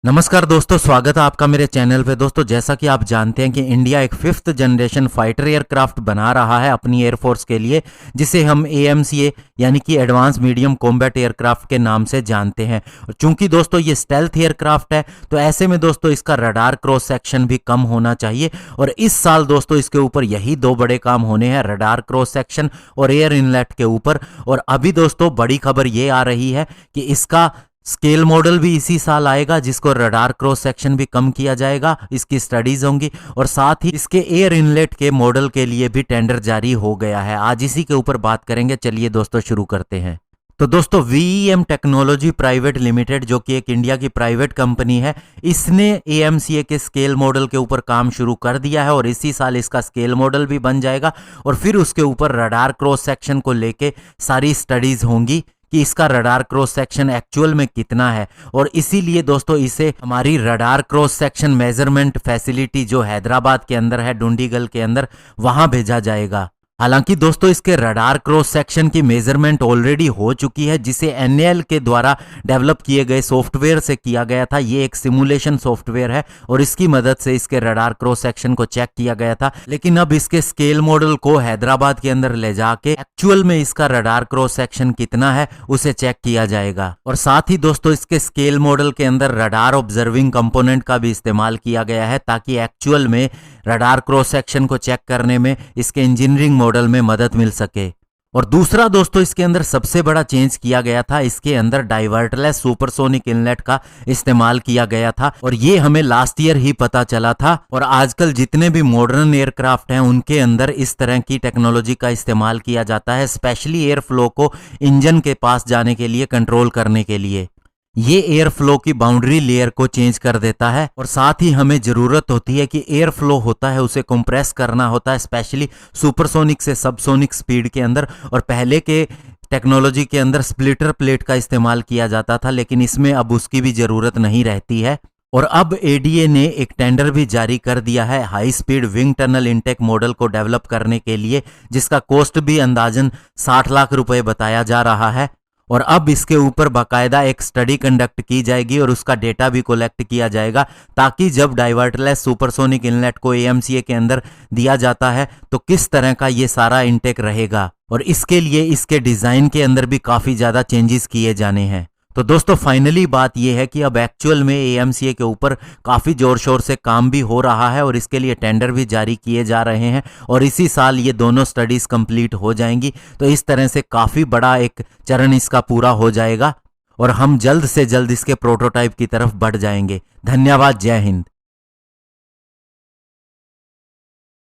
नमस्कार दोस्तों, स्वागत है आपका मेरे चैनल पे। दोस्तों, जैसा कि आप जानते हैं कि इंडिया एक 5th जनरेशन फाइटर एयरक्राफ्ट बना रहा है अपनी एयरफोर्स के लिए, जिसे हम AMCA यानी कि एडवांस मीडियम कॉम्बैट एयरक्राफ्ट के नाम से जानते हैं। और चूंकि दोस्तों ये स्टेल्थ एयरक्राफ्ट है, तो ऐसे में दोस्तों इसका रडार क्रॉस सेक्शन भी कम होना चाहिए। और इस साल दोस्तों इसके ऊपर यही दो बड़े काम होने हैं, रडार क्रॉस सेक्शन और एयर इनलेट के ऊपर। और अभी दोस्तों बड़ी खबर ये आ रही है कि इसका स्केल मॉडल भी इसी साल आएगा, जिसको रडार क्रॉस सेक्शन भी कम किया जाएगा, इसकी स्टडीज होंगी। और साथ ही इसके एयर इनलेट के मॉडल के लिए भी टेंडर जारी हो गया है। आज इसी के ऊपर बात करेंगे। चलिए दोस्तों शुरू करते हैं। तो दोस्तों VEM टेक्नोलॉजी प्राइवेट लिमिटेड, जो कि एक इंडिया की प्राइवेट कंपनी है, इसने AMCA के स्केल मॉडल के ऊपर काम शुरू कर दिया है और इसी साल इसका स्केल मॉडल भी बन जाएगा। और फिर उसके ऊपर रडार क्रॉस सेक्शन को लेके सारी स्टडीज होंगी कि इसका रडार क्रॉस सेक्शन एक्चुअल में कितना है। और इसीलिए दोस्तों इसे हमारी radar cross section measurement facility जो हैदराबाद के अंदर है, डुंडीगल के अंदर, वहां भेजा जाएगा। हालांकि दोस्तों इसके रडार क्रॉस सेक्शन की मेजरमेंट ऑलरेडी हो चुकी है, जिसे NAL के द्वारा डेवलप किए गए सॉफ्टवेयर से किया गया था। ये एक सिमुलेशन सॉफ्टवेयर है और इसकी मदद से इसके रडार क्रॉस सेक्शन को चेक किया गया था। लेकिन अब इसके स्केल मॉडल को हैदराबाद के अंदर ले जाके एक्चुअल में इसका रडार क्रॉस सेक्शन कितना है उसे चेक किया जाएगा। और साथ ही दोस्तों इसके स्केल मॉडल के अंदर रडार ऑब्जर्विंग कंपोनेंट का भी इस्तेमाल किया गया है, ताकि एक्चुअल में रडार क्रॉस सेक्शन को चेक करने में इसके इंजीनियरिंग मॉडल में मदद मिल सके। और दूसरा दोस्तों इसके अंदर सबसे बड़ा चेंज किया गया था, इसके अंदर डाइवर्टलेस सुपरसोनिक इनलेट का इस्तेमाल किया गया था। और ये हमें लास्ट ईयर ही पता चला था। और आजकल जितने भी मॉडर्न एयरक्राफ्ट हैं उनके अंदर इस तरह की टेक्नोलॉजी का इस्तेमाल किया जाता है, स्पेशली एयर फ्लो को इंजन के पास जाने के लिए, कंट्रोल करने के लिए। ये एयर फ्लो की बाउंड्री लेयर को चेंज कर देता है। और साथ ही हमें जरूरत होती है कि एयर फ्लो होता है उसे कंप्रेस करना होता है, स्पेशली सुपरसोनिक से सबसोनिक स्पीड के अंदर। और पहले के टेक्नोलॉजी के अंदर स्प्लिटर प्लेट का इस्तेमाल किया जाता था, लेकिन इसमें अब उसकी भी जरूरत नहीं रहती है। और अब ADA ने एक टेंडर भी जारी कर दिया है high speed wing tunnel intake model को डेवलप करने के लिए, जिसका कॉस्ट भी अंदाजन 60 लाख रुपए बताया जा रहा है। और अब इसके ऊपर बाकायदा एक स्टडी कंडक्ट की जाएगी और उसका डेटा भी कलेक्ट किया जाएगा, ताकि जब डाइवर्टलेस सुपरसोनिक इनलेट को AMCA के अंदर दिया जाता है तो किस तरह का ये सारा इनटेक रहेगा। और इसके लिए इसके डिजाइन के अंदर भी काफी ज्यादा चेंजेस किए जाने हैं। तो दोस्तों फाइनली बात यह है कि अब एक्चुअल में AMCA के ऊपर काफ़ी ज़ोर शोर से काम भी हो रहा है और इसके लिए टेंडर भी जारी किए जा रहे हैं। और इसी साल ये दोनों स्टडीज़ कंप्लीट हो जाएंगी। तो इस तरह से काफ़ी बड़ा एक चरण इसका पूरा हो जाएगा और हम जल्द से जल्द इसके प्रोटोटाइप की तरफ बढ़ जाएंगे। धन्यवाद। जय हिंद।